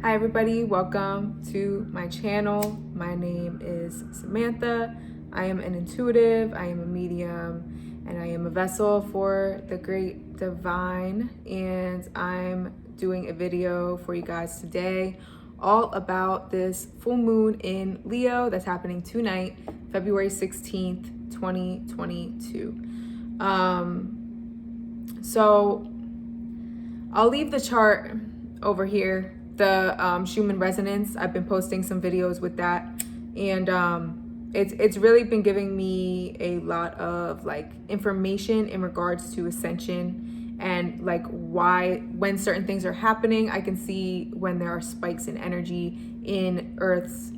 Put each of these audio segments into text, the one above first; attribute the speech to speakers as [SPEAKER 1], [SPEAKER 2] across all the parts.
[SPEAKER 1] Hi everybody, welcome to my channel. My name is Samantha. I am an intuitive, I am a medium, and I am a vessel for the great divine. And I'm doing a video for you guys today all about this full moon in Leo that's happening tonight, February 16th, 2022. So I'll leave the chart over here, the Schumann resonance. I've been posting some videos with that, and it's really been giving me a lot of like information in regards to ascension and like why when certain things are happening. I can see when there are spikes in energy in Earth's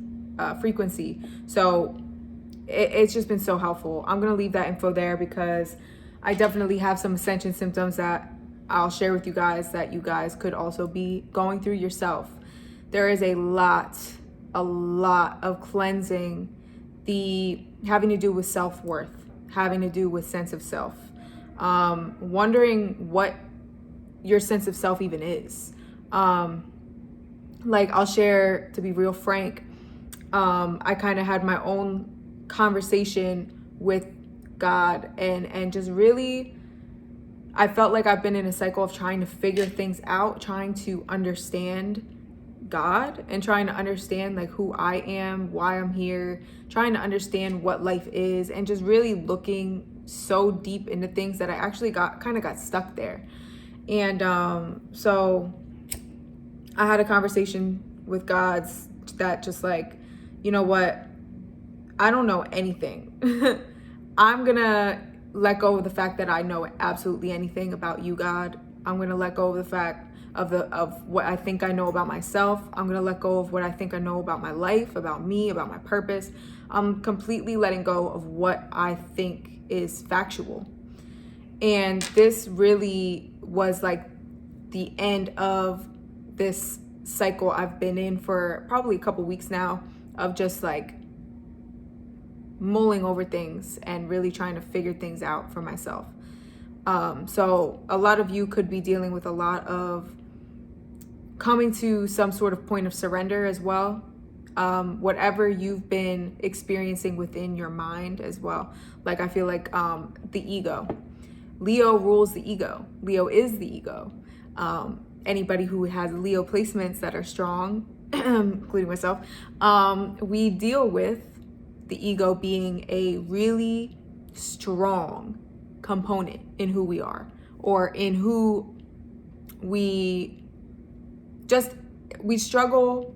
[SPEAKER 1] frequency. So it's just been so helpful. I'm gonna leave that info there because I definitely have some ascension symptoms that I'll share with you guys that you guys could also be going through yourself. There is a lot of cleansing, having to do with self-worth, having to do with sense of self, wondering what your sense of self even is. Like I'll share, to be real frank, I kind of had my own conversation with God and just really, I felt like I've been in a cycle of trying to figure things out, trying to understand God and trying to understand like who I am, why I'm here, trying to understand what life is, and just really looking so deep into things that I actually got stuck there. And so I had a conversation with God that just like, you know what, I don't know anything. I'm gonna let go of the fact that I know absolutely anything about you, God. I'm gonna let go of the fact of what I think I know about myself. I'm gonna let go of what I think I know about my life, about me, about my purpose. I'm completely letting go of what I think is factual. And this really was like the end of this cycle I've been in for probably a couple weeks now of just like mulling over things and really trying to figure things out for myself. So a lot of you could be dealing with a lot of coming to some sort of point of surrender as well. Whatever you've been experiencing within your mind as well. Like I feel like the ego. Leo rules the ego. Leo is the ego. Anybody who has Leo placements that are strong, including myself, we deal with the ego being a really strong component in who we are, or in who we struggle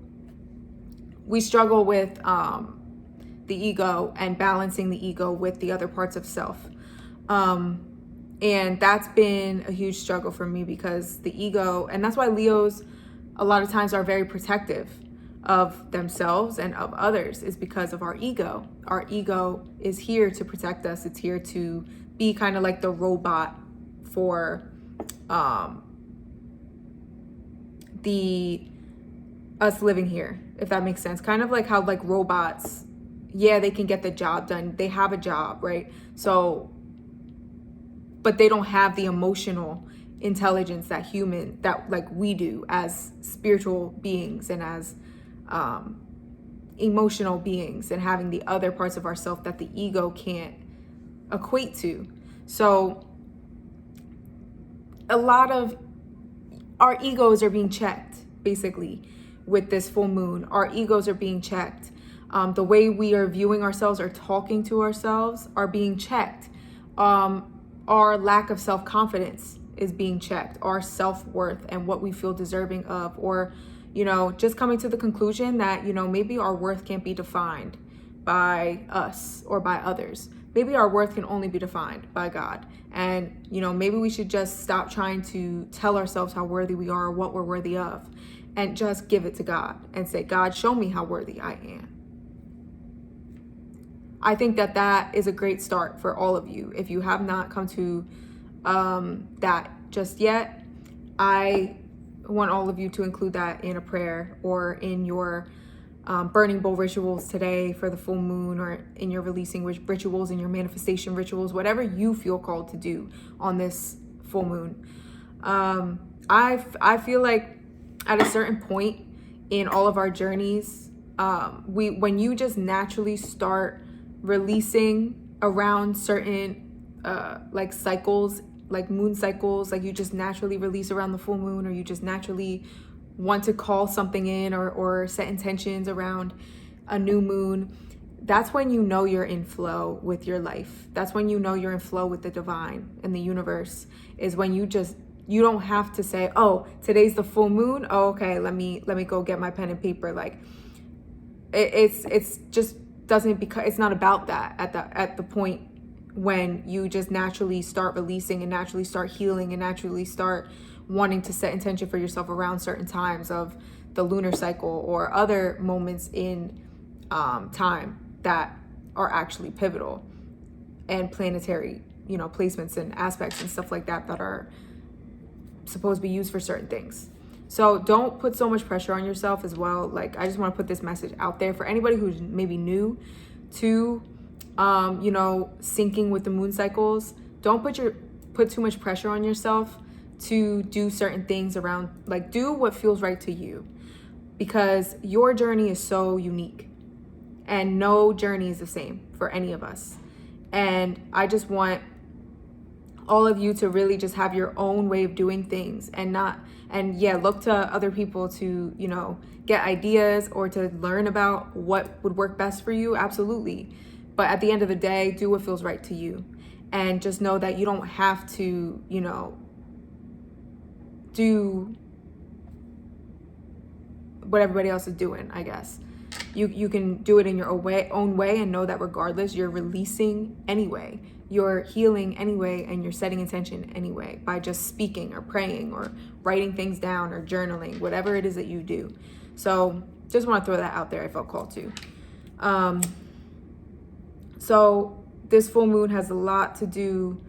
[SPEAKER 1] with the ego and balancing the ego with the other parts of self. And that's been a huge struggle for me because the ego, and that's why Leos a lot of times are very protective of themselves and of others, is because of our ego. Our ego is here to protect us. It's here to be kind of like the robot for us living here, if that makes sense. Kind of like how like robots, yeah, they can get the job done. They have a job, right? So, but they don't have the emotional intelligence that like we do as spiritual beings and as emotional beings, and having the other parts of ourself that the ego can't equate to. So a lot of our egos are being checked basically with this full moon. Our egos are being checked. The way we are viewing ourselves or talking to ourselves are being checked. Our lack of self-confidence is being checked. Our self-worth and what we feel deserving of, or just coming to the conclusion that, maybe our worth can't be defined by us or by others. Maybe our worth can only be defined by God. And, maybe we should just stop trying to tell ourselves how worthy we are or what we're worthy of, and just give it to God and say, God, show me how worthy I am. I think that is a great start for all of you. If you have not come to that just yet, I want all of you to include that in a prayer or in your burning bowl rituals today for the full moon, or in your releasing rituals, in your manifestation rituals, whatever you feel called to do on this full moon. I feel like at a certain point in all of our journeys, when you just naturally start releasing around certain like cycles, like moon cycles, like you just naturally release around the full moon, or you just naturally want to call something in, or set intentions around a new moon, that's when you know you're in flow with your life. That's when you know you're in flow with the divine and the universe, is when you don't have to say, oh, today's the full moon. Oh, okay, let me go get my pen and paper. Like it's just doesn't, because it's not about that at the point when you just naturally start releasing and naturally start healing and naturally start wanting to set intention for yourself around certain times of the lunar cycle or other moments in time that are actually pivotal, and planetary, placements and aspects and stuff like that that are supposed to be used for certain things. So don't put so much pressure on yourself as well. Like, I just want to put this message out there for anybody who's maybe new to syncing with the moon cycles. Don't put too much pressure on yourself to do certain things around, like, do what feels right to you, because your journey is so unique and no journey is the same for any of us. And I just want all of you to really just have your own way of doing things, and look to other people to, get ideas or to learn about what would work best for you. Absolutely. But at the end of the day, do what feels right to you. And just know that you don't have to, do what everybody else is doing, I guess. You can do it in your own way, and know that regardless, you're releasing anyway. You're healing anyway, and you're setting intention anyway by just speaking or praying or writing things down or journaling, whatever it is that you do. So just want to throw that out there. I felt called to. So this full moon has a lot to do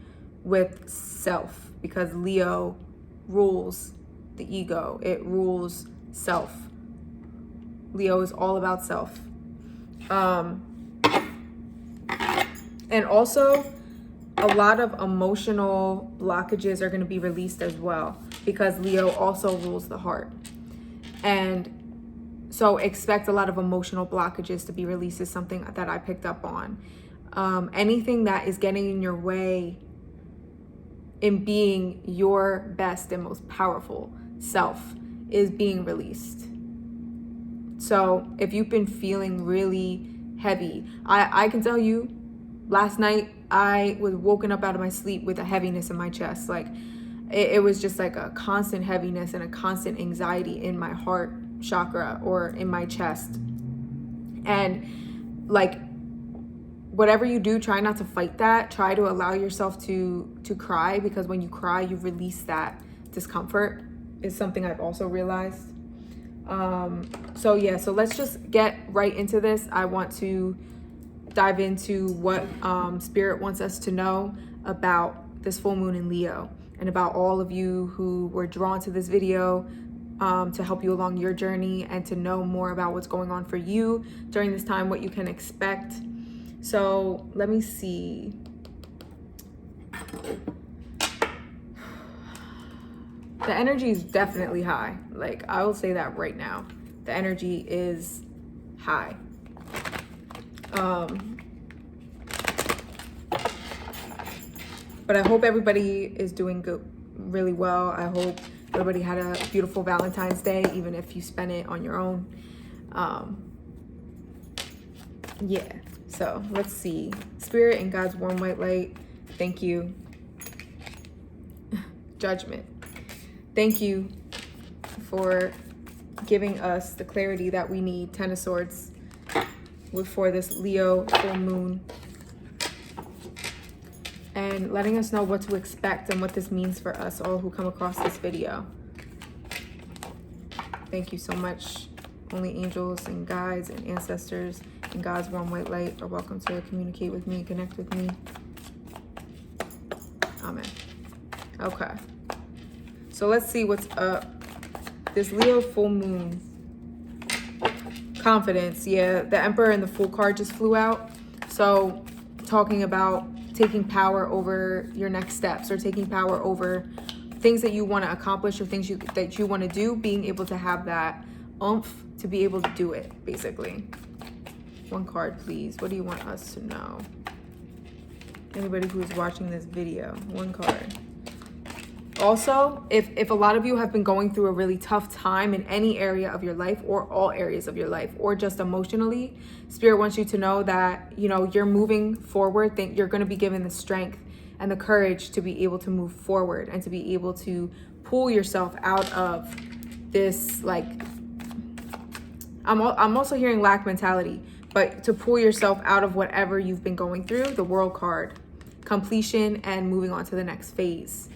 [SPEAKER 1] with self, because Leo rules the ego. It rules self. Leo is all about self. And also, a lot of emotional blockages are going to be released as well, because Leo also rules the heart. And so expect a lot of emotional blockages to be released, is something that I picked up on. Anything that is getting in your way in being your best and most powerful self is being released. So if you've been feeling really heavy, I can tell you, last night I was woken up out of my sleep with a heaviness in my chest. Like it was just like a constant heaviness and a constant anxiety in my heart chakra or in my chest. And like, whatever you do, try not to fight that. Try to allow yourself to cry, because when you cry, you release that discomfort, is something I've also realized. So let's just get right into this. I want to dive into what Spirit wants us to know about this full moon in Leo, and about all of you who were drawn to this video to help you along your journey, and to know more about what's going on for you during this time, what you can expect. So let me see. The energy is definitely high. Like, I will say that right now. The energy is high. But I hope everybody is doing good, really well. I hope everybody had a beautiful Valentine's Day, even if you spent it on your own. So let's see. Spirit and God's warm white light, thank you. Judgment. Thank you for giving us the clarity that we need. Ten of Swords for this Leo full moon, and letting us know what to expect and what this means for us all who come across this video. Thank you so much. Only angels and guides and ancestors and God's warm white light are welcome to communicate with me, connect with me. Amen. Okay. So let's see what's up. This Leo full moon. Confidence. Yeah, the Emperor and the Fool card just flew out. So talking about taking power over your next steps, or taking power over things that you want to accomplish, or things that you want to do, being able to have that oomph to be able to do it, basically. One card, please. What do you want us to know? Anybody who is watching this video, one card. Also, if a lot of you have been going through a really tough time in any area of your life or all areas of your life or just emotionally, Spirit wants you to know that, you know, you're moving forward. Think you're going to be given the strength and the courage to be able to move forward and to be able to pull yourself out of this, like, I'm also hearing lack mentality, but to pull yourself out of whatever you've been going through, the World card, completion and moving on to the next phase.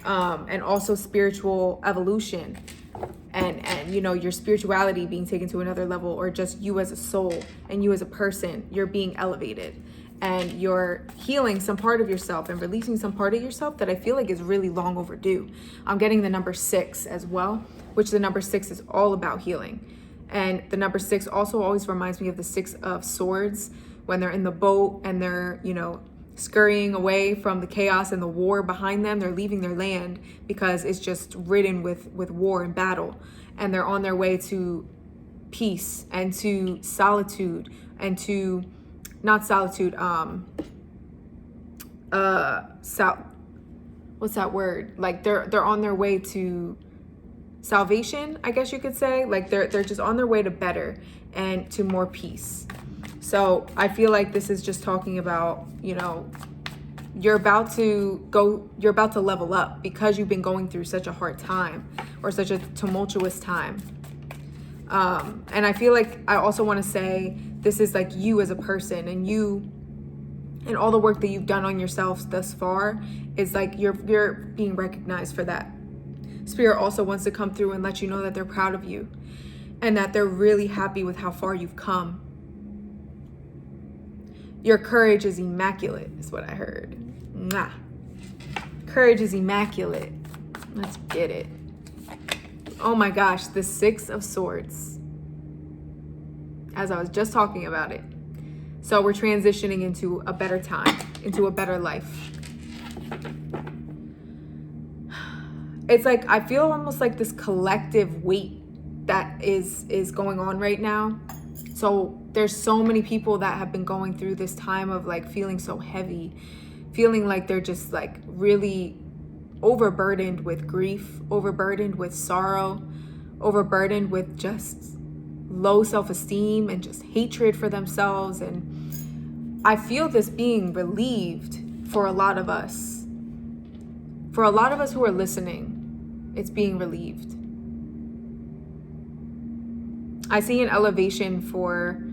[SPEAKER 1] And also spiritual evolution and you know, your spirituality being taken to another level, or just you as a soul and you as a person, you're being elevated and you're healing some part of yourself and releasing some part of yourself that I feel like is really long overdue. I'm getting the number 6 as well, which the number 6 is all about healing. And the number 6 also always reminds me of the 6 of Swords when they're in the boat and they're, you know, scurrying away from the chaos and the war behind them. They're leaving their land because it's just ridden with war and battle. And they're on their way to peace and to solitude and to, not solitude, what's that word? Like they're on their way to salvation, I guess you could say. Like they're just on their way to better and to more peace. So I feel like this is just talking about, you know, you're about to level up because you've been going through such a hard time or such a tumultuous time. And I feel like I also want to say this is like you as a person, and you and all the work that you've done on yourself thus far is like you're being recognized for that. Spirit also wants to come through and let you know that they're proud of you and that they're really happy with how far you've come. Your courage is immaculate, is what I heard. Mwah. Courage is immaculate. Let's get it. Oh my gosh, the 6 of Swords. As I was just talking about it. So we're transitioning into a better time, into a better life. It's like, I feel almost like this collective weight that is going on right now. So there's so many people that have been going through this time of like feeling so heavy, feeling like they're just like really overburdened with grief, overburdened with sorrow, overburdened with just low self-esteem and just hatred for themselves. And I feel this being relieved for a lot of us. For a lot of us who are listening, it's being relieved. I see an elevation for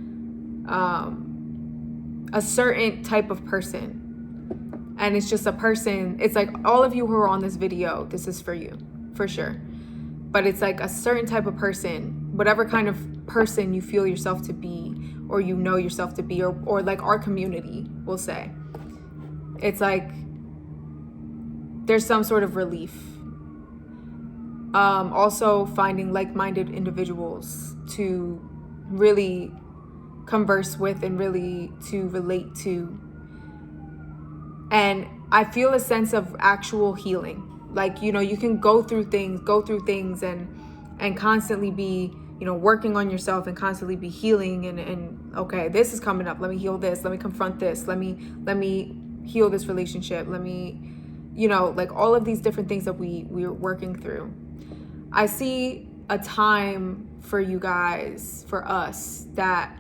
[SPEAKER 1] a certain type of person. And it's just a person, it's like all of you who are on this video, this is for you, for sure. But it's like a certain type of person, whatever kind of person you feel yourself to be, or you know yourself to be, or like our community will say. It's like there's some sort of relief. Also finding like-minded individuals to really converse with and really to relate to. And I feel a sense of actual healing. Like, you know, you can go through things and constantly be, you know, working on yourself and constantly be healing and okay, this is coming up. Let me heal this. Let me confront this. Let me heal this relationship. Let me, you know, like all of these different things that we're working through. I see a time for you guys, for us, that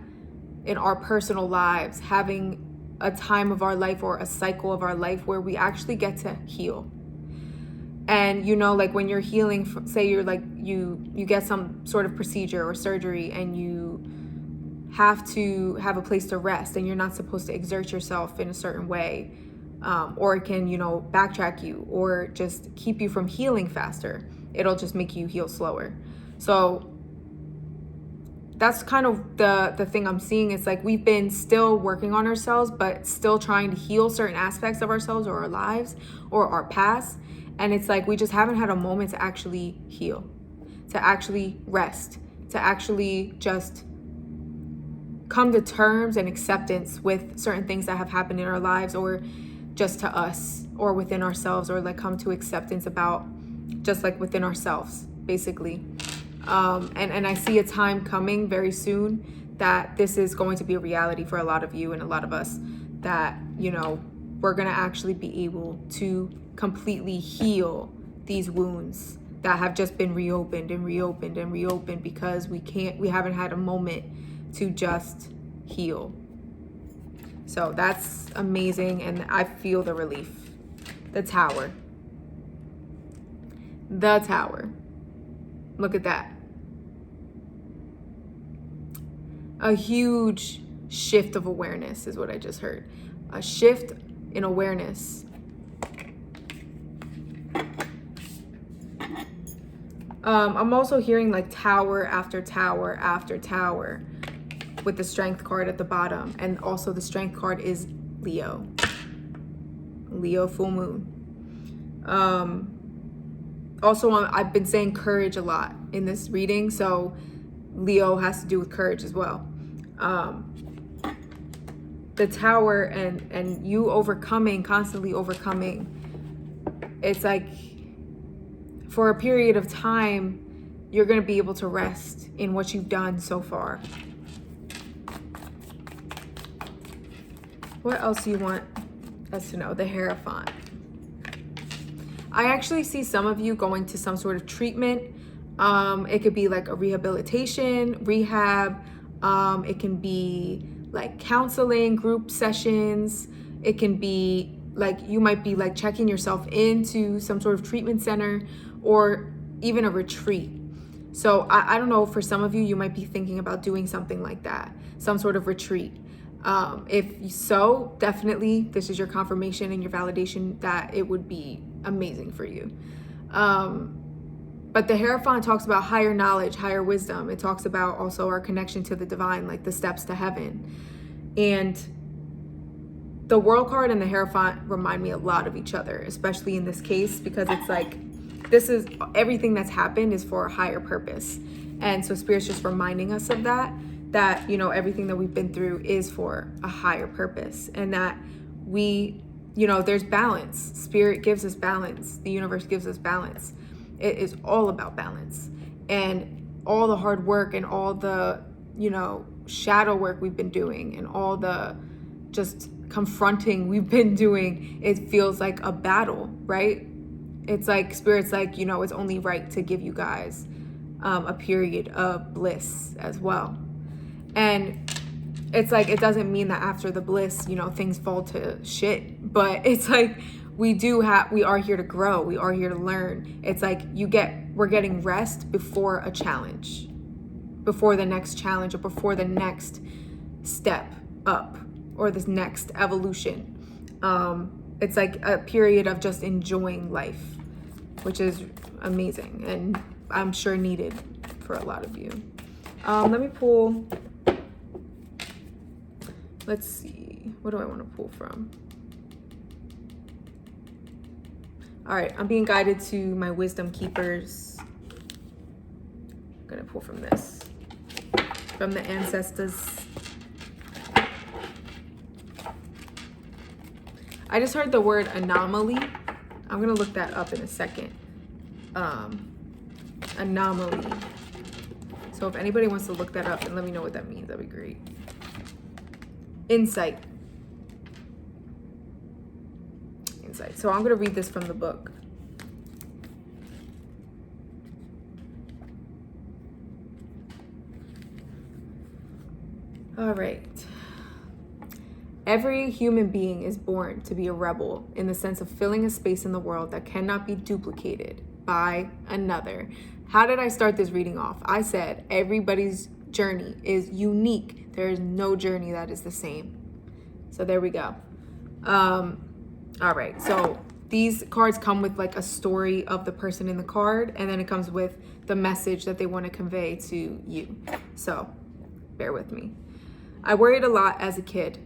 [SPEAKER 1] in our personal lives, having a time of our life or a cycle of our life where we actually get to heal. And, you know, like when you're healing, say you're like, you get some sort of procedure or surgery and you have to have a place to rest and you're not supposed to exert yourself in a certain way, or it can, you know, backtrack you or just keep you from healing faster. It'll just make you heal slower. So that's kind of the thing I'm seeing. It's like we've been still working on ourselves, but still trying to heal certain aspects of ourselves or our lives or our past. And it's like we just haven't had a moment to actually heal, to actually rest, to actually just come to terms and acceptance with certain things that have happened in our lives, or just to us or within ourselves, or like come to acceptance about just like within ourselves, basically. And I see a time coming very soon that this is going to be a reality for a lot of you and a lot of us, that, you know, we're going to actually be able to completely heal these wounds that have just been reopened and reopened and reopened because we haven't had a moment to just heal. So that's amazing, and I feel the relief. The Tower. The Tower. Look at that. A huge shift of awareness is what I just heard. A shift in awareness. I'm also hearing like tower after tower after tower with the strength card at the bottom. And also the strength card is Leo. Leo full moon. Also, I've been saying courage a lot in this reading, so Leo has to do with courage as well. The Tower and you overcoming, constantly overcoming. It's like for a period of time, you're going to be able to rest in what you've done so far. What else do you want us to know? The Hierophant. I actually see some of you going to some sort of treatment. It could be like a rehabilitation, rehab. It can be like counseling, group sessions. It can be like you might be like checking yourself into some sort of treatment center or even a retreat. So I don't know, for some of you, you might be thinking about doing something like that, some sort of retreat. If so, definitely this is your confirmation and your validation that it would be amazing for you. But the Hierophant talks about higher knowledge, higher wisdom. It talks about also our connection to the divine, like the steps to heaven. And the World card and the Hierophant remind me a lot of each other, especially in this case, because it's like, this is everything that's happened is for a higher purpose. And so Spirit's just reminding us of that, you know, everything that we've been through is for a higher purpose, and that we, you know, there's balance. Spirit gives us balance. The universe gives us balance. It is all about balance. And all the hard work and all the, you know, shadow work we've been doing and all the just confronting we've been doing, it feels like a battle, right? It's like Spirit's like, you know, it's only right to give you guys a period of bliss as well. And it's like, it doesn't mean that after the bliss, you know, things fall to shit, but it's like, we are here to grow. We are here to learn. It's like we're getting rest before a challenge, before the next challenge, or before the next step up, or this next evolution. It's like a period of just enjoying life, which is amazing and I'm sure needed for a lot of you. Let me pull, let's see, what do I want to pull from? All right, I'm being guided to my wisdom keepers. I'm gonna pull from this, from the ancestors. I just heard the word anomaly. I'm gonna look that up in a second. Anomaly. So if anybody wants to look that up and let me know what that means, that'd be great. Insight. Insight. So I'm gonna read this from the book. All right. Every human being is born to be a rebel in the sense of filling a space in the world that cannot be duplicated by another. How did I start this reading off? I said everybody's journey is unique. There is no journey that is the same. So there we go. All right. So these cards come with like a story of the person in the card, and then it comes with the message that they want to convey to you. So bear with me. I worried a lot as a kid.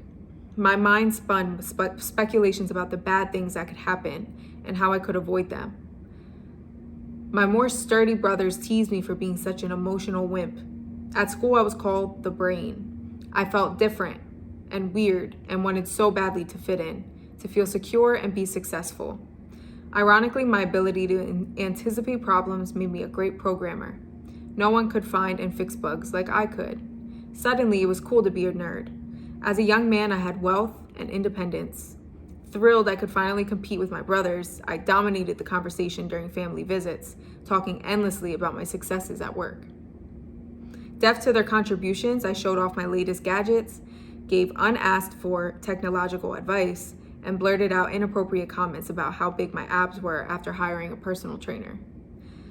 [SPEAKER 1] My mind spun speculations about the bad things that could happen and how I could avoid them. My more sturdy brothers teased me for being such an emotional wimp. At school, I was called the brain. I felt different and weird and wanted so badly to fit in, to feel secure and be successful. Ironically, my ability to anticipate problems made me a great programmer. no one could find and fix bugs like I could. Suddenly, it was cool to be a nerd. As a young man, I had wealth and independence. Thrilled I could finally compete with my brothers, I dominated the conversation during family visits, talking endlessly about my successes at work. Deaf to their contributions, I showed off my latest gadgets, gave unasked for technological advice, and blurted out inappropriate comments about how big my abs were after hiring a personal trainer.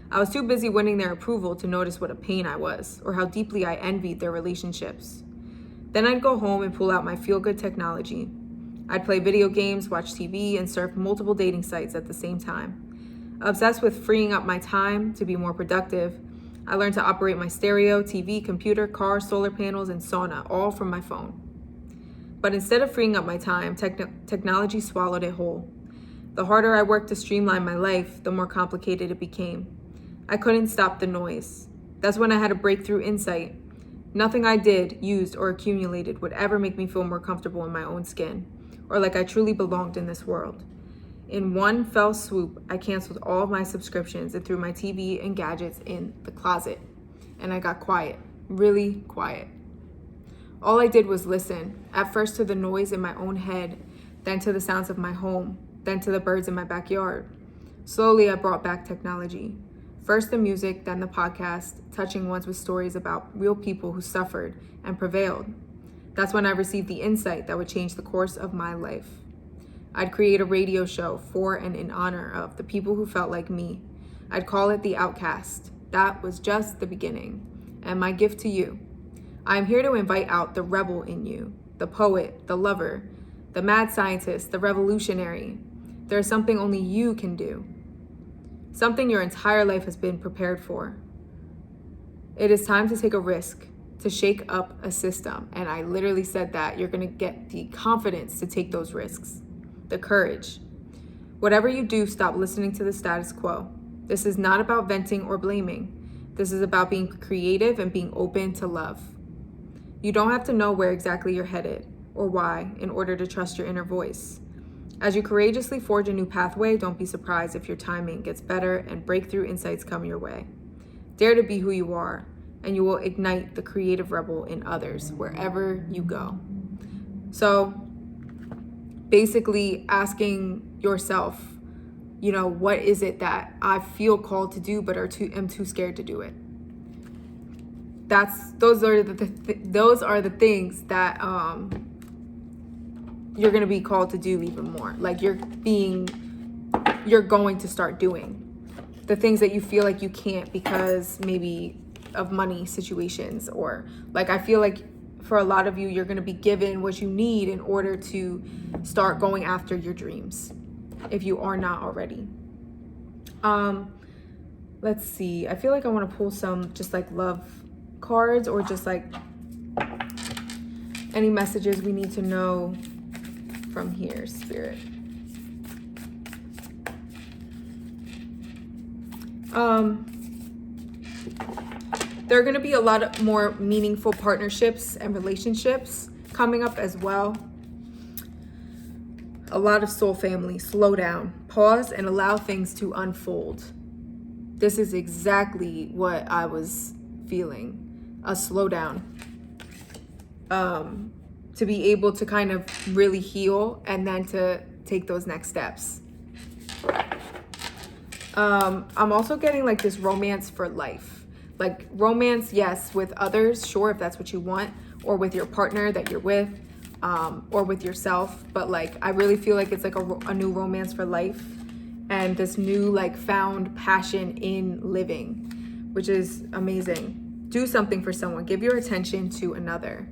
[SPEAKER 1] I was too busy winning their approval to notice what a pain I was, or how deeply I envied their relationships. Then I'd go home and pull out my feel-good technology. I'd play video games, watch TV, and surf multiple dating sites at the same time. Obsessed with freeing up my time to be more productive, I learned to operate my stereo, TV, computer, car, solar panels, and sauna, all from my phone. But instead of freeing up my time, technology swallowed it whole. The harder I worked to streamline my life, the more complicated it became. I couldn't stop the noise. That's when I had a breakthrough insight. Nothing I did, used, or accumulated would ever make me feel more comfortable in my own skin, or like I truly belonged in this world. In one fell swoop, I canceled all of my subscriptions and threw my TV and gadgets in the closet. And I got quiet, really quiet. All I did was listen, at first to the noise in my own head, then to the sounds of my home, then to the birds in my backyard. Slowly, I brought back technology. First the music, then the podcast, touching ones with stories about real people who suffered and prevailed. That's when I received the insight that would change the course of my life. I'd create a radio show for and in honor of the people who felt like me. I'd call it The Outcast. That was just the beginning. And my gift to you. I'm here to invite out the rebel in you, the poet, the lover, the mad scientist, the revolutionary. There's something only you can do. Something your entire life has been prepared for. It is time to take a risk, to shake up a system. And I literally said that. You're gonna get the confidence to take those risks, the courage. Whatever you do, stop listening to the status quo. This is not about venting or blaming. This is about being creative and being open to love. You don't have to know where exactly you're headed or why in order to trust your inner voice. As you courageously forge a new pathway, don't be surprised if your timing gets better and breakthrough insights come your way. Dare to be who you are, and you will ignite the creative rebel in others wherever you go. So basically asking yourself, what is it that I feel called to do but am too scared to do it? Those are the things that you're going to be called to do even more. Like you're going to start doing the things that you feel like you can't because maybe of money situations, or like I feel like for a lot of you, you're going to be given what you need in order to start going after your dreams, if you are not already. Let's see. I feel like I want to pull some just like love cards, or just like any messages we need to know from here, Spirit. There are going to be a lot of more meaningful partnerships and relationships coming up as well. A lot of soul family. Slow down, pause, and allow things to unfold. This is exactly what I was feeling. A slowdown. To be able to kind of really heal and then to take those next steps. I'm also getting like this romance for life. Like romance, yes, with others, sure, if that's what you want, or with your partner that you're with, or with yourself. But like, I really feel like it's like a new romance for life, and this new like found passion in living, which is amazing. Do something for someone. Give your attention to another.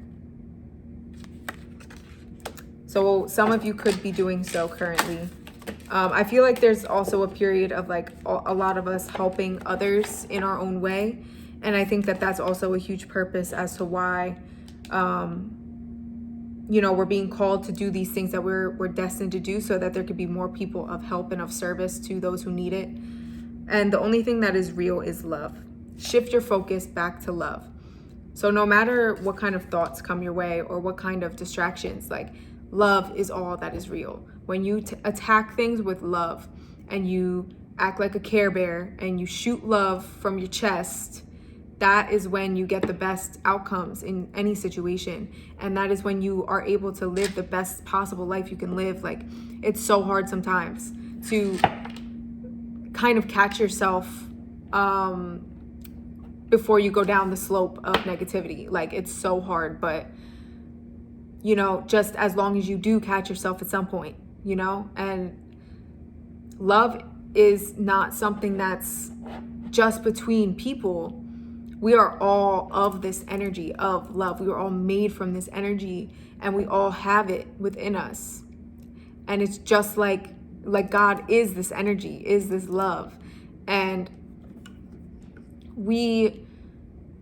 [SPEAKER 1] So some of you could be doing so currently. I feel like there's also a period of like a lot of us helping others in our own way. And I think that that's also a huge purpose as to why, we're being called to do these things that we're destined to do, so that there could be more people of help and of service to those who need it. And the only thing that is real is love. Shift your focus back to love. So no matter what kind of thoughts come your way or what kind of distractions, like love is all that is real. When you attack things with love and you act like a Care Bear and you shoot love from your chest, that is when you get the best outcomes in any situation. And that is when you are able to live the best possible life you can live. Like, it's so hard sometimes to kind of catch yourself before you go down the slope of negativity. Like, it's so hard, but you know, just as long as you do catch yourself at some point, you know. And love is not something that's just between people. We are all of this energy of love. We are all made from this energy, and we all have it within us. And it's just like God is this energy, is this love. And we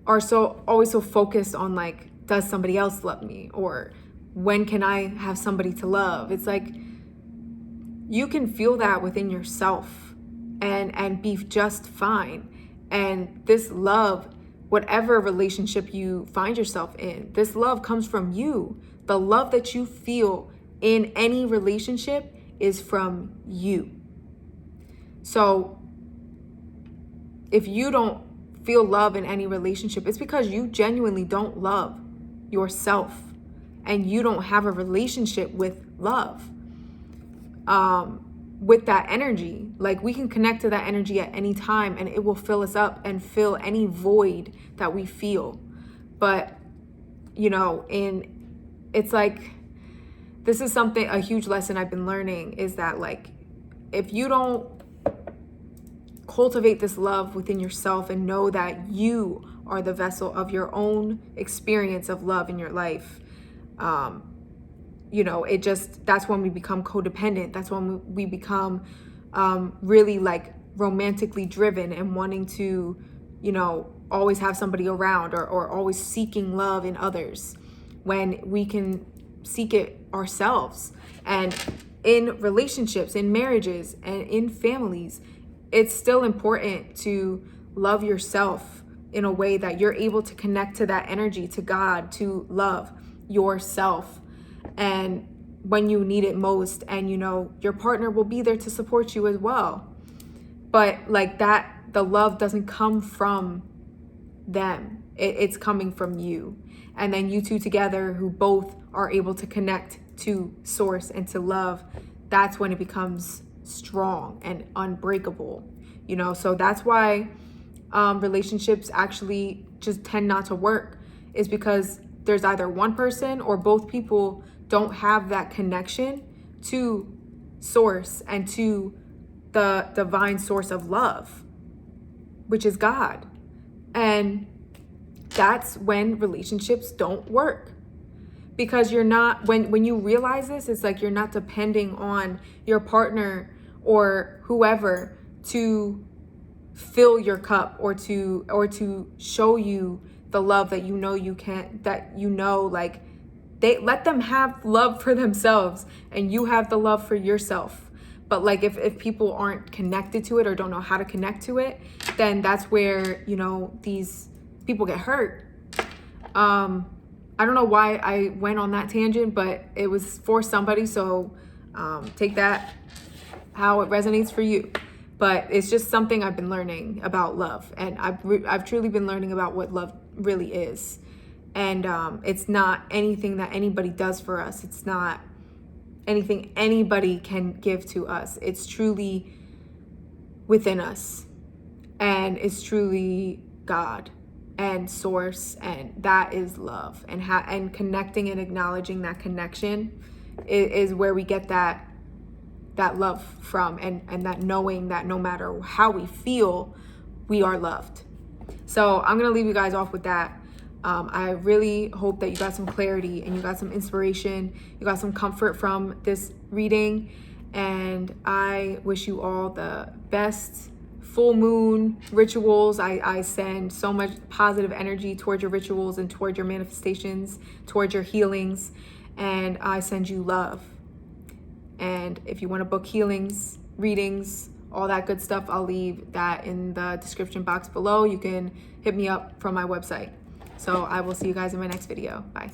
[SPEAKER 1] are always so focused on, like, does somebody else love me? Or when can I have somebody to love? It's like, you can feel that within yourself and be just fine. And this love, whatever relationship you find yourself in, this love comes from you. The love that you feel in any relationship is from you. So if you don't feel love in any relationship, it's because you genuinely don't love yourself, and you don't have a relationship with love, with that energy. Like, we can connect to that energy at any time, and it will fill us up and fill any void that we feel. But, you know, it's like, this is a huge lesson I've been learning, is that, like, if you don't cultivate this love within yourself and know that you are the vessel of your own experience of love in your life, you know, that's when we become codependent. That's when we become really, like, romantically driven and wanting to, you know, always have somebody around, or always seeking love in others, when we can seek it ourselves. And in relationships, in marriages, and in families, it's still important to love yourself in a way that you're able to connect to that energy, to God, to love yourself, and when you need it most. And, you know, your partner will be there to support you as well. But, like, that, the love doesn't come from them. It's coming from you. And then you two together, who both are able to connect to source and to love, that's when it becomes strong and unbreakable, you know. So that's why relationships actually just tend not to work, is because there's either one person or both people don't have that connection to source and to the divine source of love, which is God. And that's when relationships don't work, because you're not, when you realize this, it's like you're not depending on your partner or whoever to fill your cup, or to show you the love that you know you can't, that, you know, like, they let them have love for themselves, and you have the love for yourself. But, like, if people aren't connected to it or don't know how to connect to it, then that's where, you know, these people get hurt. I don't know why I went on that tangent, but it was for somebody, so take that how it resonates for you. But it's just something I've been learning about love, and I've truly been learning about what love really is. And it's not anything that anybody does for us. It's not anything anybody can give to us. It's truly within us, and it's truly God and source, and that is love. And connecting and acknowledging that connection is where we get that love from, and that knowing that no matter how we feel, we are loved. So I'm gonna leave you guys off with that. I really hope that you got some clarity, and you got some inspiration, you got some comfort from this reading, and I wish you all the best full moon rituals. I send so much positive energy towards your rituals and towards your manifestations, towards your healings, and I send you love. And if you want to book healings, readings, all that good stuff, I'll leave that in the description box below. You can hit me up from my website. So I will see you guys in my next video. Bye.